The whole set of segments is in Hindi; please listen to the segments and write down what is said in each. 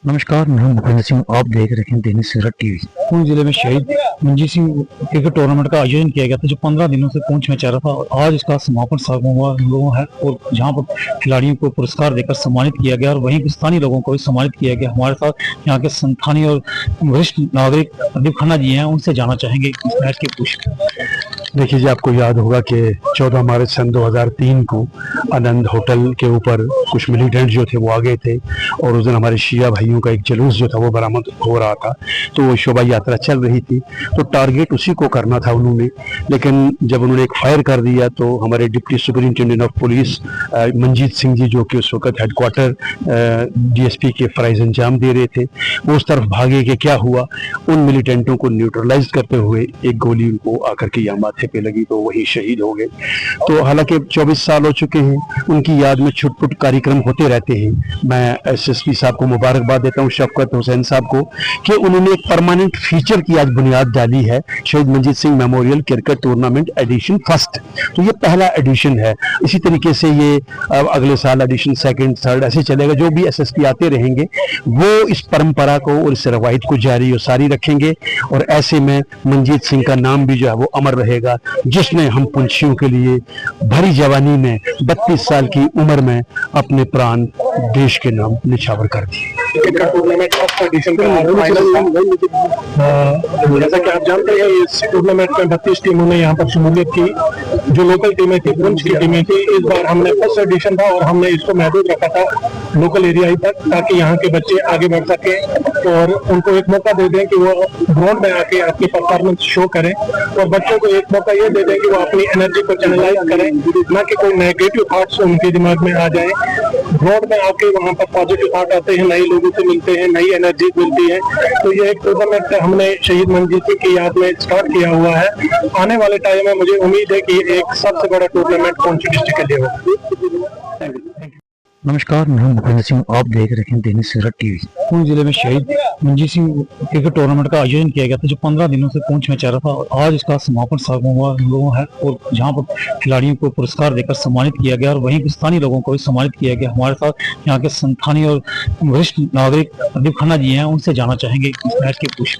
नमस्कार, मैं भूपेंद्र सिंह। आप देख रहे हैं दैनिक सवेरा टीवी। पुंछ जिले में शहीद मंजीत सिंह क्रिकेट टूर्नामेंट का आयोजन किया गया था, जो 15 दिनों से पुंछ में चल रहा था और आज इसका समापन समारोह है और जहां पर खिलाड़ियों को पुरस्कार देकर सम्मानित किया गया और वहीं स्थानीय लोगों को भी सम्मानित किया गया। हमारे साथ यहाँ के स्थानीय और वरिष्ठ नागरिक प्रदीप खन्ना जी हैं, उनसे जाना चाहेंगे इस मैच के कुछ। देखिए जी, आपको याद होगा कि 14 मार्च सन 2003 को आनंद होटल के ऊपर कुछ मिलिटेंट जो थे वो आ गए थे और उस दिन हमारे शिया भाइयों का एक जुलूस जो था वो बरामद हो रहा था। तो वो शोभा यात्रा चल रही थी, तो टारगेट उसी को करना था उन्होंने, लेकिन जब उन्होंने एक फायर कर दिया तो हमारे deputy superintendent of police Manjeet Singh ji, जो कि उस वक्त हेडक्वार्टर DSP के फराइज अंजाम दे रहे थे, वो उस तरफ भागे कि क्या हुआ। उन मिलिटेंटों को न्यूट्रलाइज करते हुए एक गोली उनको आकर के यहाँ माथे पे लगी, तो वही शहीद हो गए। तो हालांकि 24 साल हो चुके हैं, उनकी याद में छुटपुट कार्यक्रम होते रहते हैं। मैं SSP साहब को मुबारकबाद देता हूँ, शफकत हुसैन साहब को, कि उन्होंने एक परमानेंट फीचर की आज बुनियाद डाली है, शहीद Manjeet Singh memorial cricket tournament edition first. तो ये पहला एडिशन है। इसी तरीके से ये अगले साल एडिशन सेकंड, थर्ड ऐसे चलेगा। जो भी SSP आते रहेंगे वो इस परंपरा को और इस रवायत को जारी और सारी रखेंगे और ऐसे में मंजीत सिंह का नाम भी जो है वो अमर रहेगा, जिसने हम पुंछियों के लिए भरी जवानी में 32 साल की उम्र में अपने प्राण देश के नाम निछावर कर दिए। टूर्नामेंट फर्स्ट एडिशन का फाइनल था। जैसा कि आप जानते हैं, इस टूर्नामेंट में 32 टीमों ने यहाँ पर शमूलियत की। जो लोकल टीमें थी, पुंछ की टीमें थी, इस बार हमने फर्स्ट एडिशन था और हमने इसको महदूद रखा था लोकल एरिया ही तक, ताकि यहाँ के बच्चे आगे बढ़ सकें और उनको एक मौका दे दें कि वो ग्राउंड में आके अपनी परफॉर्मेंस शो करें और बच्चों को एक मौका ये दे दें कि वो अपनी एनर्जी को चैनलाइज करें, ना कि कोई नेगेटिव थॉट्स उनके दिमाग में आ जाए। ग्राउंड में आके वहाँ पर पॉजिटिव थॉट आते हैं, नए लोगों से मिलते हैं, नई एनर्जी मिलती है। तो ये एक टूर्नामेंट हमने शहीद मंजीत सिंह की याद में स्टार्ट किया हुआ है। आने वाले टाइम में मुझे उम्मीद है कि एक सबसे बड़ा टूर्नामेंट पुंछ डिस्ट्रिक्ट के लिए होगा। नमस्कार, मैं भूपेंद्र सिंह। आप देख रहे हैं दैनिक सवेरा टीवी। पुंछ जिले में शहीद मंजीत सिंह क्रिकेट टूर्नामेंट का आयोजन किया गया था, जो 15 दिनों से पुंछ में चल रहा था और आज इसका समापन समारोह है और जहां पर खिलाड़ियों को पुरस्कार देकर सम्मानित किया गया और वहीं स्थानीय लोगों को भी सम्मानित किया गया। हमारे साथ यहाँ के स्थानीय और वरिष्ठ नागरिक प्रदीप खन्ना जी हैं, उनसे जाना चाहेंगे इस मैच के कुछ।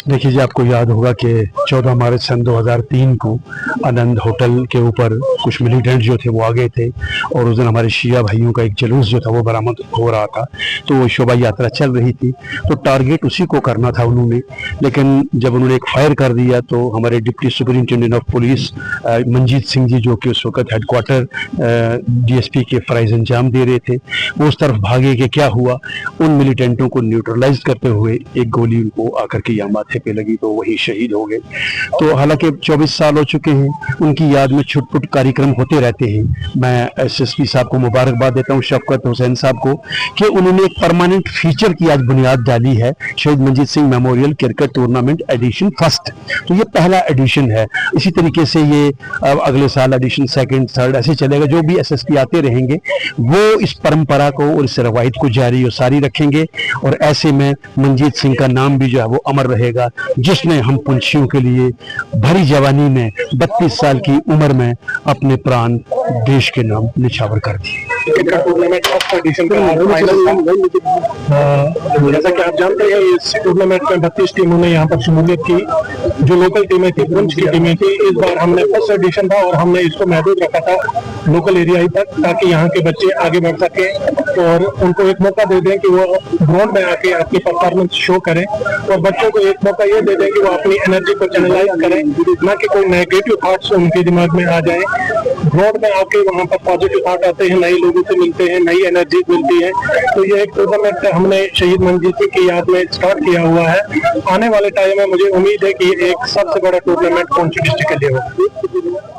देखिए जी, आपको याद होगा कि 14 मार्च सन 2003 को आनंद होटल के ऊपर कुछ मिलिटेंट जो थे वो आ गए थे और उस दिन हमारे शिया भाइयों का एक जुलूस जो था वो बरामद हो रहा था। तो वो शोभा यात्रा चल रही थी, तो टारगेट उसी को करना था उन्होंने, लेकिन जब उन्होंने एक फायर कर दिया तो हमारे deputy superintendent of police Manjeet Singh ji, जो कि उस वक्त हेडक्वार्टर DSP के फराइज अंजाम दे रहे थे, वो उस तरफ भागे कि क्या हुआ। उन मिलिटेंटों को न्यूट्रलाइज करते हुए एक गोली उनको आकर के यहाँ माथे पे लगी, तो वही शहीद हो गए। तो हालांकि 24 साल हो चुके हैं, उनकी याद में छुटपुट कार्यक्रम होते रहते हैं। मैं SSP साहब को मुबारकबाद देता हूँ, शफकत हुसैन साहब को, कि उन्होंने एक परमानेंट फीचर की आज बुनियाद डाली है, शहीद Manjeet Singh memorial cricket tournament edition first. तो ये पहला एडिशन है। इसी तरीके से ये अगले साल एडिशन सेकंड, थर्ड ऐसे चलेगा। जो भी SSP आते रहेंगे वो इस परंपरा को और इस रवायत को जारी और सारी रखेंगे और ऐसे में मंजीत सिंह का नाम भी जो है वो अमर रहेगा, जिसने हम पुंछियों के लिए भरी जवानी में 32 साल की उम्र में अपने प्राण देश के नाम निछावर कर दिए। टूर्नामेंट फर्स्ट एडिशन का फाइनल था। जैसा कि आप जानते हैं, इस टूर्नामेंट में 32 टीमों ने यहाँ पर शमूलियत की। जो लोकल टीमें थी, पुंछ की टीमें थी, इस बार हमने फर्स्ट एडिशन था और हमने इसको महदूद रखा था लोकल एरिया ही तक, ताकि यहाँ के बच्चे आगे बढ़ सकें और उनको एक मौका दे दें कि वो ग्राउंड में आके अपनी परफॉर्मेंस शो करें और बच्चों को एक मौका ये दे दें कि वो अपनी एनर्जी को चैनलाइज करें, ना कि कोई नेगेटिव थॉट्स उनके दिमाग में आ जाए। ग्राउंड में आके वहाँ पर पॉजिटिव थॉट आते हैं, नए लोगों से मिलते हैं, नई एनर्जी मिलती है। तो ये एक टूर्नामेंट हमने शहीद मंजीत सिंह की याद में स्टार्ट किया हुआ है। आने वाले टाइम में मुझे उम्मीद है कि एक सबसे बड़ा टूर्नामेंट पुंछ डिस्ट्रिक्ट के लिए होगा।